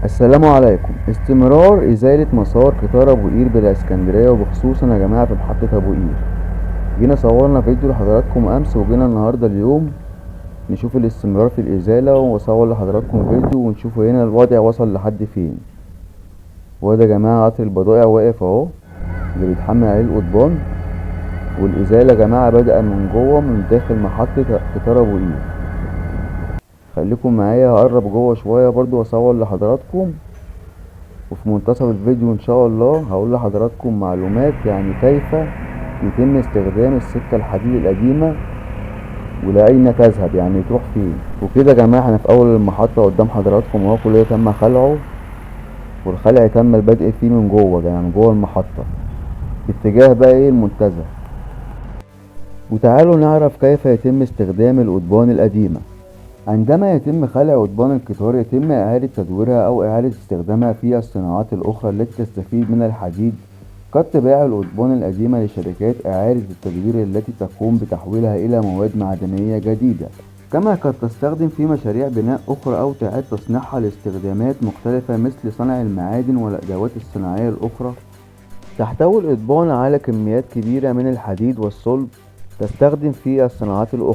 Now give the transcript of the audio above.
السلام عليكم. استمرار إزالة مسار قطار أبو قير بالإسكندرية، وبخصوصا يا جماعة في محطة أبو قير. جينا صورنا فيديو لحضراتكم أمس، وجينا النهاردة اليوم نشوف الاستمرار في الإزالة، وأصور لحضراتكم فيديو ونشوف هنا الوضع وصل لحد فين. وده يا جماعة قطر البضائع واقف اهو، اللي بيتحمل عليه القضبان. والإزالة يا جماعة بدأ من جوه من داخل محطة قطار أبو قير. خليكم معايا، هقرب جوه شوية برضو وأصور لحضراتكم. وفي منتصف الفيديو ان شاء الله هقول لحضراتكم معلومات يعني كيف يتم استخدام السكة الحديد القديمة، ولأين تذهب، يعني تروح فين. وكده يا جماعة احنا في اول المحطة قدام حضراتكم اهو، كل ده تم خلعه، والخلع تم البدء فيه من جوه، يعني من جوه المحطة باتجاه بقى ايه المنتزه. وتعالوا نعرف كيف يتم استخدام القضبان القديمة. عندما يتم خلع قضبان القطار يتم إعادة تدويرها أو إعادة استخدامها في الصناعات الأخرى التي تستفيد من الحديد. قد تباع القضبان القديمة لشركات إعادة التدوير التي تقوم بتحويلها إلى مواد معدنية جديدة، كما قد تستخدم في مشاريع بناء أخرى أو تعاد تصنيعها لاستخدامات مختلفة مثل صنع المعادن والأدوات الصناعية الأخرى. تحتوي القضبان على كميات كبيرة من الحديد والصلب، تستخدم في الصناعات الأخرى.